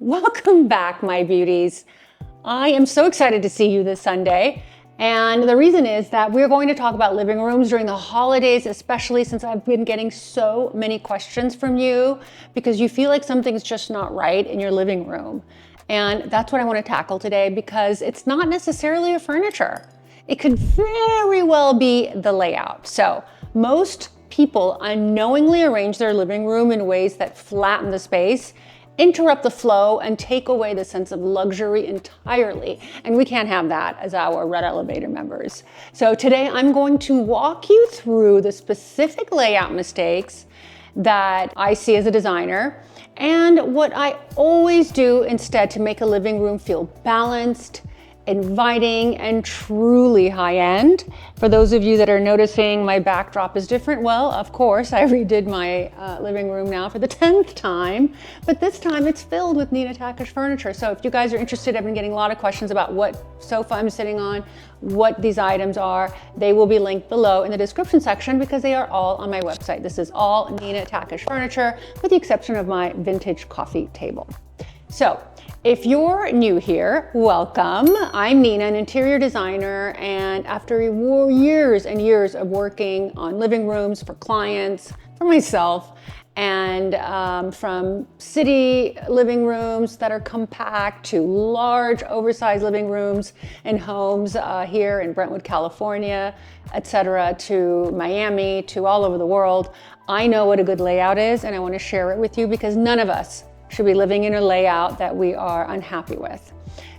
Welcome back, my beauties. I am so excited to see you this Sunday. And the reason is that we're going to talk about living rooms during the holidays, especially since I've been getting so many questions from you because you feel like something's just not right in your living room. And that's what I want to tackle today because it's not necessarily a furniture. It could very well be the layout. So most people unknowingly arrange their living room in ways that flatten the space, interrupt the flow, and take away the sense of luxury entirely. And we can't have that as our Red Elevator members. So today I'm going to walk you through the specific layout mistakes that I see as a designer and what I always do instead to make a living room feel balanced, inviting, and truly high-end. For those of you that are noticing my backdrop is different, well, of course, I redid my living room now for the 10th time, but this time it's filled with Nina Takesh furniture. So if you guys are interested, I've been getting a lot of questions about what sofa I'm sitting on, what these items are. They will be linked below in the description section because they are all on my website. This is all Nina Takesh furniture with the exception of my vintage coffee table. So if you're new here, welcome. I'm Nina, an interior designer, and after years and years of working on living rooms for clients, for myself, and from city living rooms that are compact to large, oversized living rooms in homes here in Brentwood, California, etc., to Miami, to all over the world, I know what a good layout is, and I want to share it with you because none of us should be living in a layout that we are unhappy with.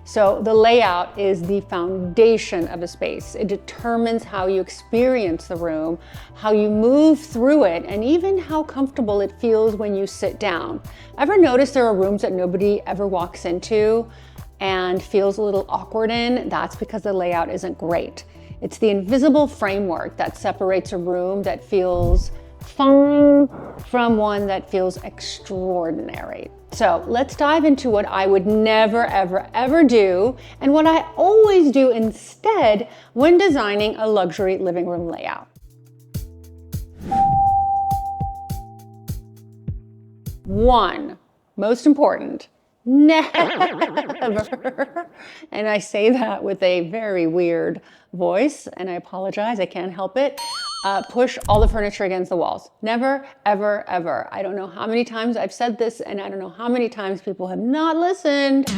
So the layout is the foundation of a space. It determines how you experience the room, how you move through it, and even how comfortable it feels when you sit down. Ever notice there are rooms that nobody ever walks into and feels a little awkward in? That's because the layout isn't great. It's the invisible framework that separates a room that feels fine from one that feels extraordinary. So let's dive into what I would never, ever, ever do and what I always do instead when designing a luxury living room layout. One, most important, never, and I say that with a very weird voice, and I apologize, I can't help it, push all the furniture against the walls. Never, ever, ever. I don't know how many times I've said this, and I don't know how many times people have not listened,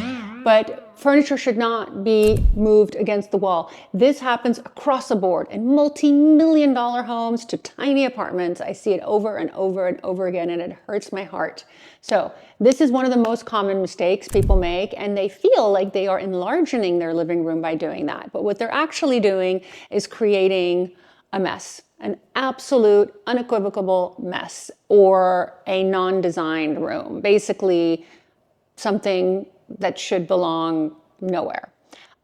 but furniture should not be moved against the wall. This happens across the board in multi-million-dollar homes to tiny apartments. I see it over and over and over again, and it hurts my heart. So this is one of the most common mistakes people make, and they feel like they are enlarging their living room by doing that. But what they're actually doing is creating a mess, an absolute, unequivocal mess, or a non-designed room. Basically, something that should belong nowhere.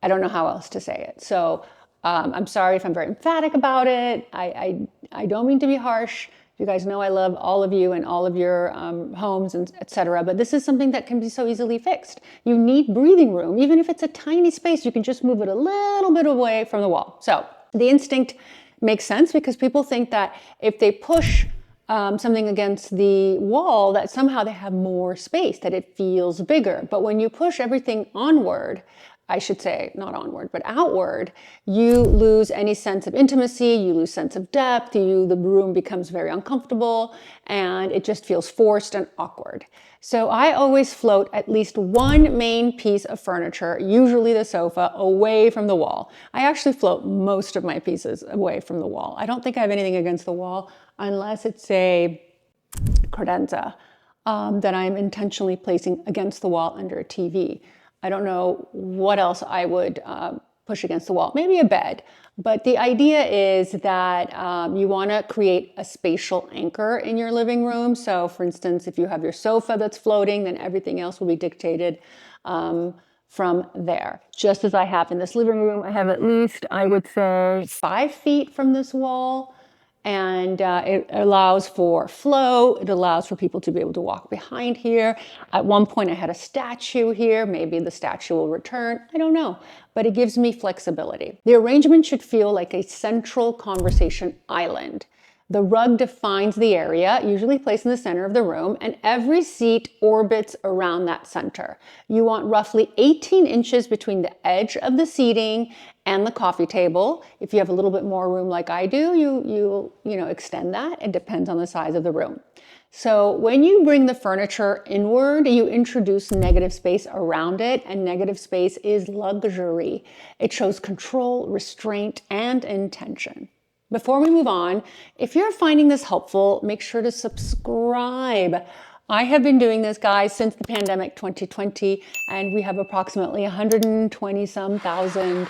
I don't know how else to say it. So I'm sorry if I'm very emphatic about it. I don't mean to be harsh. You guys know I love all of you and all of your homes and etc. But this is something that can be so easily fixed. You need breathing room. Even if it's a tiny space, you can just move it a little bit away from the wall. So the instinct makes sense because people think that if they push something against the wall, that somehow they have more space, that it feels bigger. But when you push everything onward, I should say not onward, but outward, you lose any sense of intimacy, you lose sense of depth, the room becomes very uncomfortable, and it just feels forced and awkward. So I always float at least one main piece of furniture, usually the sofa, away from the wall. I actually float most of my pieces away from the wall. I don't think I have anything against the wall unless it's a credenza that I'm intentionally placing against the wall under a TV. I don't know what else I would push against the wall, maybe a bed. But the idea is that you want to create a spatial anchor in your living room. So for instance, if you have your sofa that's floating, then everything else will be dictated from there. Just as I have in this living room, I have at least, I would say, 5 feet from this wall. And it allows for flow. It allows for people to be able to walk behind here. At one point I had a statue here. Maybe the statue will return. I don't know, but it gives me flexibility. The arrangement should feel like a central conversation island The rug defines the area, usually placed in the center of the room, and every seat orbits around that center. You want roughly 18 inches between the edge of the seating and the coffee table. If you have a little bit more room like I do, you extend that. It depends on the size of the room. So when you bring the furniture inward, you introduce negative space around it, and negative space is luxury. It shows control, restraint, and intention. Before we move on, if you're finding this helpful, make sure to subscribe. I have been doing this, guys, since the pandemic 2020, and we have approximately 120 some thousand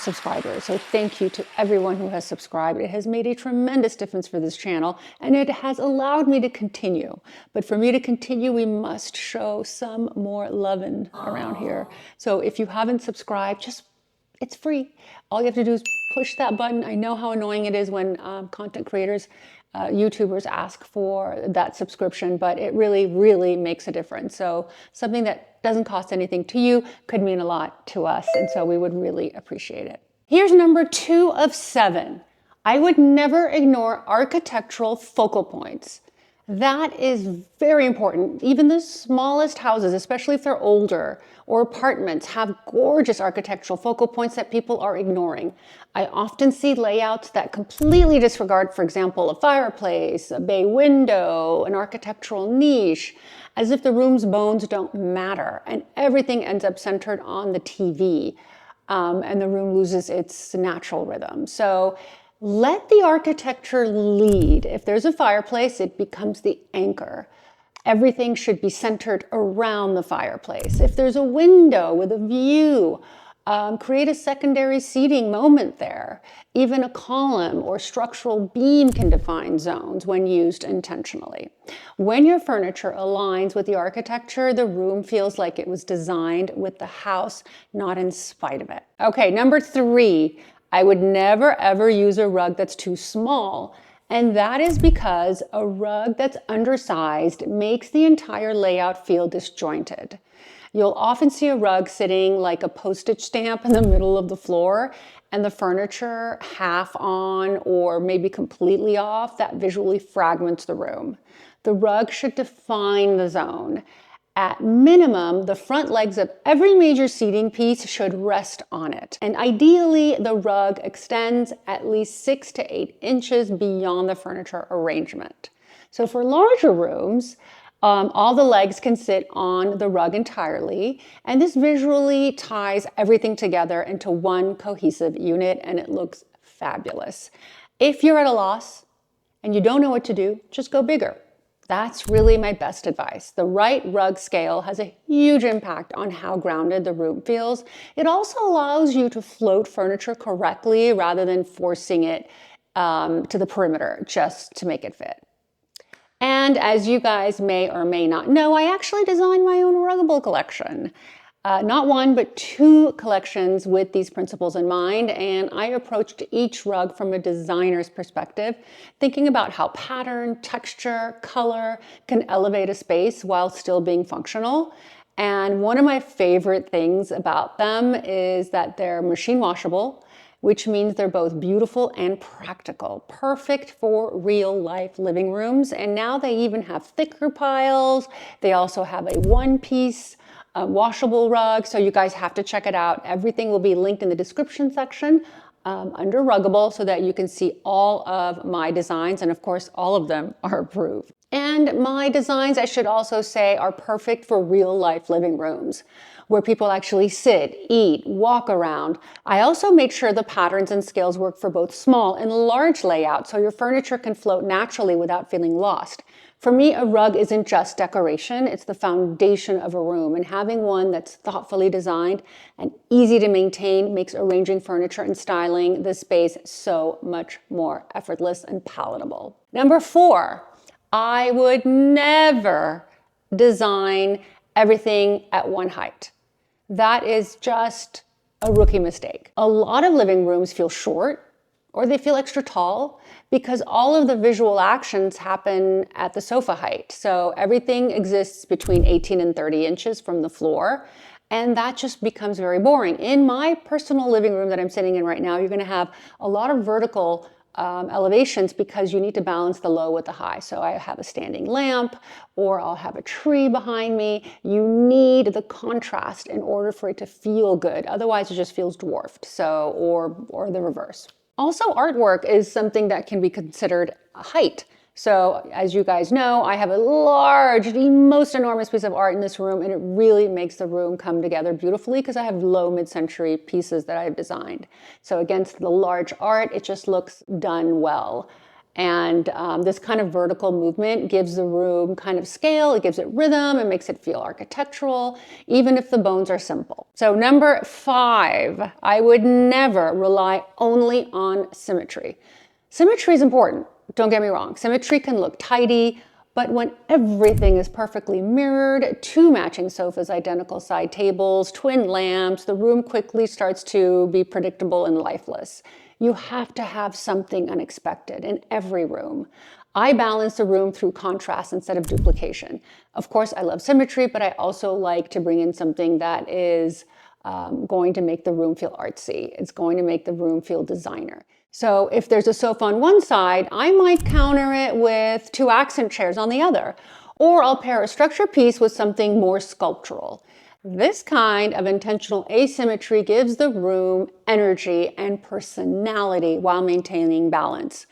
subscribers. So thank you to everyone who has subscribed. It has made a tremendous difference for this channel, and it has allowed me to continue. But for me to continue, we must show some more loving around here. So if you haven't subscribed, it's free. All you have to do is push that button. I know how annoying it is when content creators, YouTubers ask for that subscription, but it really, really makes a difference. So something that doesn't cost anything to you could mean a lot to us, and so we would really appreciate it. Here's number 2 of 7. I would never ignore architectural focal points. That is very important. Even the smallest houses, especially if they're older, or apartments, have gorgeous architectural focal points that people are ignoring. I often see layouts that completely disregard, for example, a fireplace, a bay window, an architectural niche, as if the room's bones don't matter, and everything ends up centered on the TV, and the room loses its natural rhythm. So let the architecture lead. If there's a fireplace, it becomes the anchor. Everything should be centered around the fireplace. If there's a window with a view, create a secondary seating moment there. Even a column or structural beam can define zones when used intentionally. When your furniture aligns with the architecture, the room feels like it was designed with the house, not in spite of it. Okay, number 3. I would never ever use a rug that's too small, and that is because a rug that's undersized makes the entire layout feel disjointed. You'll often see a rug sitting like a postage stamp in the middle of the floor, and the furniture half on or maybe completely off. That visually fragments the room. The rug should define the zone. At minimum, the front legs of every major seating piece should rest on it. And ideally, the rug extends at least 6 to 8 inches beyond the furniture arrangement. So for larger rooms, all the legs can sit on the rug entirely, and this visually ties everything together into one cohesive unit, and it looks fabulous. If you're at a loss and you don't know what to do, just go bigger. That's really my best advice. The right rug scale has a huge impact on how grounded the room feels. It also allows you to float furniture correctly rather than forcing it to the perimeter just to make it fit. And as you guys may or may not know, I actually designed my own Ruggable collection. Not one, but 2 collections with these principles in mind, and I approached each rug from a designer's perspective, thinking about how pattern, texture, color can elevate a space while still being functional. And one of my favorite things about them is that they're machine washable, which means they're both beautiful and practical, perfect for real life living rooms. And now they even have thicker piles. They also have a one-piece washable rug, so you guys have to check it out. Everything will be linked in the description section under Ruggable so that you can see all of my designs, and of course all of them are approved. And my designs, I should also say, are perfect for real life living rooms where people actually sit, eat, walk around. I also make sure the patterns and scales work for both small and large layouts so your furniture can float naturally without feeling lost. For me, a rug isn't just decoration, it's the foundation of a room, and having one that's thoughtfully designed and easy to maintain makes arranging furniture and styling the space so much more effortless and palatable. Number 4, I would never design everything at one height. That is just a rookie mistake. A lot of living rooms feel short, or they feel extra tall because all of the visual actions happen at the sofa height. So everything exists between 18 and 30 inches from the floor, and that just becomes very boring. In my personal living room that I'm sitting in right now, you're gonna have a lot of vertical elevations because you need to balance the low with the high. So I have a standing lamp or I'll have a tree behind me. You need the contrast in order for it to feel good. Otherwise it just feels dwarfed. So, or the reverse. Also, artwork is something that can be considered a height. So as you guys know, I have a large, the most enormous piece of art in this room, and it really makes the room come together beautifully because I have low mid-century pieces that I've designed. So against the large art, it just looks done well. And this kind of vertical movement gives the room kind of scale, it gives it rhythm, it makes it feel architectural, even if the bones are simple. So number 5, I would never rely only on symmetry. Symmetry is important. Don't get me wrong, symmetry can look tidy, but when everything is perfectly mirrored, 2 matching sofas, identical side tables, twin lamps, the room quickly starts to be predictable and lifeless. You have to have something unexpected in every room. I balance the room through contrast instead of duplication. Of course, I love symmetry, but I also like to bring in something that is going to make the room feel artsy. It's going to make the room feel designer. So if there's a sofa on one side, I might counter it with 2 accent chairs on the other, or I'll pair a structured piece with something more sculptural. This kind of intentional asymmetry gives the room energy and personality while maintaining balance.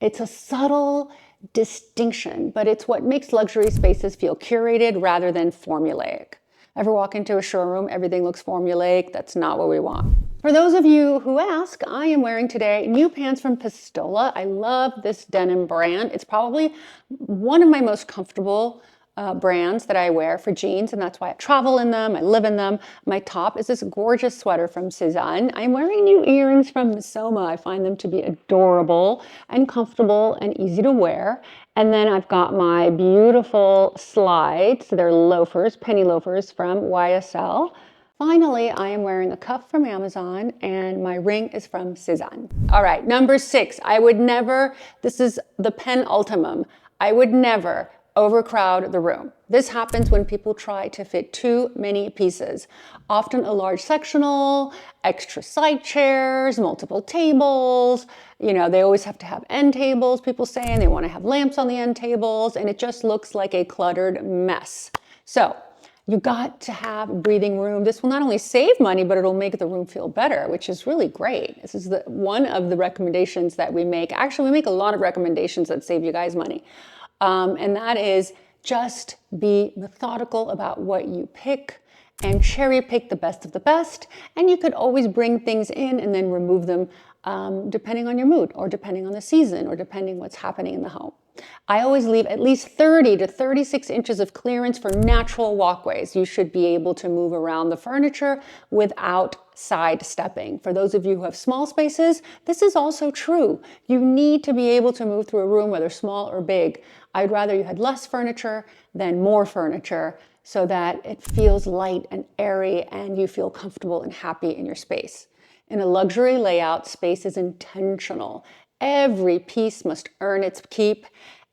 It's a subtle distinction, but it's what makes luxury spaces feel curated rather than formulaic. Ever walk into a showroom, everything looks formulaic? That's not what we want. For those of you who ask, I am wearing today new pants from Pistola. I love this denim brand. It's probably one of my most comfortable brands that I wear for jeans, and that's why I travel in them, I live in them. My top is this gorgeous sweater from Cezanne. I'm wearing new earrings from Soma. I find them to be adorable and comfortable and easy to wear. And then I've got my beautiful slides. They're loafers, penny loafers from YSL. Finally, I am wearing a cuff from Amazon and my ring is from Cezanne. All right, number 6, I would never, this is the penultimum, I would never overcrowd the room. This happens when people try to fit too many pieces. Often a large sectional, extra side chairs, multiple tables. You know, they always have to have end tables, people say, and they want to have lamps on the end tables, and it just looks like a cluttered mess. So you got to have breathing room. This will not only save money, but it'll make the room feel better, which is really great. This is one of the recommendations that we make. Actually, we make a lot of recommendations that save you guys money. And that is just be methodical about what you pick and cherry pick the best of the best. And you could always bring things in and then remove them depending on your mood or depending on the season or depending what's happening in the home. I always leave at least 30 to 36 inches of clearance for natural walkways. You should be able to move around the furniture without sidestepping. For those of you who have small spaces, this is also true. You need to be able to move through a room, whether small or big. I'd rather you had less furniture than more furniture so that it feels light and airy and you feel comfortable and happy in your space. In a luxury layout, space is intentional. Every piece must earn its keep.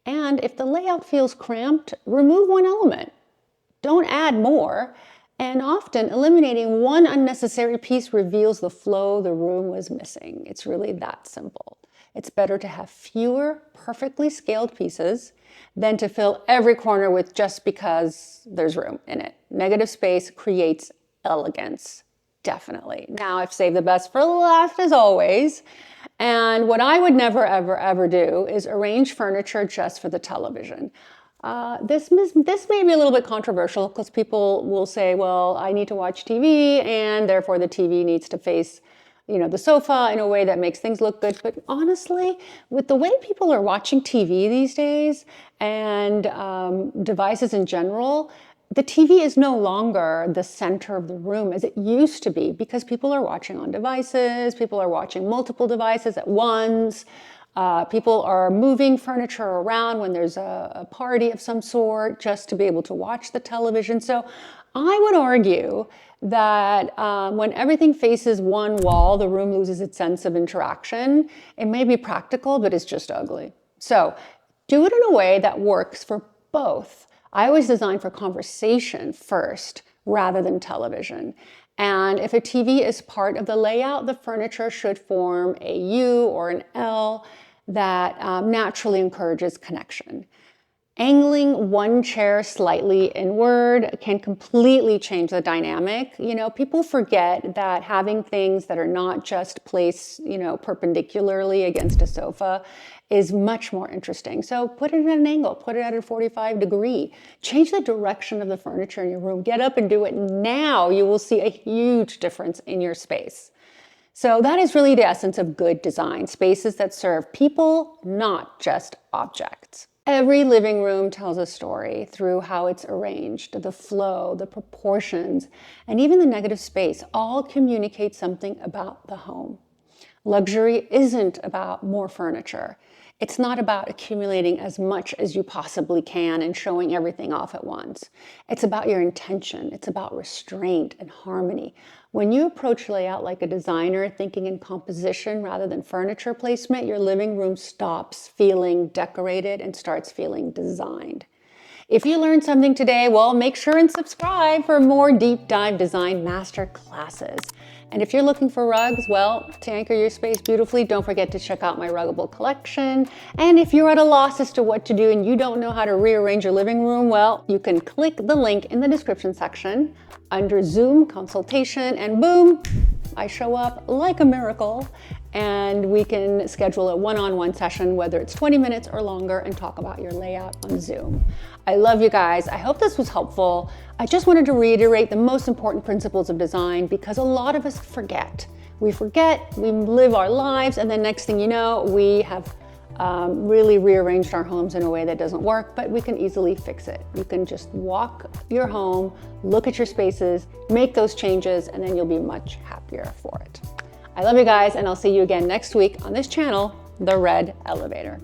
And if the layout feels cramped, remove one element. Don't add more. And often eliminating one unnecessary piece reveals the flow the room was missing. It's really that simple. It's better to have fewer perfectly scaled pieces than to fill every corner with just because there's room in it. Negative space creates elegance, definitely. Now I've saved the best for last as always. And what I would never, ever, ever do is arrange furniture just for the television. This may be a little bit controversial because people will say, well, I need to watch TV and therefore the TV needs to face, the sofa in a way that makes things look good. But honestly, with the way people are watching TV these days and devices in general, the TV is no longer the center of the room as it used to be because people are watching on devices, people are watching multiple devices at once, people are moving furniture around when there's a party of some sort just to be able to watch the television. So I would argue that when everything faces one wall, the room loses its sense of interaction. It may be practical, but it's just ugly. So do it in a way that works for both. I always design for conversation first rather than television. And if a TV is part of the layout, the furniture should form a U or an L. that naturally encourages connection. Angling one chair slightly inward can completely change the dynamic. You know, people forget that having things that are not just placed, you know, perpendicularly against a sofa is much more interesting. So put it at an angle, put it at a 45 degree, change the direction of the furniture in your room, get up and do it now. You will see a huge difference in your space. So that is really the essence of good design, spaces that serve people, not just objects. Every living room tells a story through how it's arranged, the flow, the proportions, and even the negative space all communicate something about the home. Luxury isn't about more furniture. It's not about accumulating as much as you possibly can and showing everything off at once. It's about your intention. It's about restraint and harmony. When you approach layout like a designer, thinking in composition rather than furniture placement, your living room stops feeling decorated and starts feeling designed. If you learned something today, well, make sure and subscribe for more deep dive design master classes. And if you're looking for rugs, well, to anchor your space beautifully, don't forget to check out my Ruggable collection. And if you're at a loss as to what to do and you don't know how to rearrange your living room, well, you can click the link in the description section under Zoom consultation and boom, I show up like a miracle and we can schedule a one-on-one session, whether it's 20 minutes or longer, and talk about your layout on Zoom. I love you guys. I hope this was helpful. I just wanted to reiterate the most important principles of design because a lot of us forget. We forget, we live our lives, and then next thing you know, we have really rearranged our homes in a way that doesn't work, but we can easily fix it. You can just walk your home, look at your spaces, make those changes, and then you'll be much happier for it. I love you guys, and I'll see you again next week on this channel, The Red Elevator.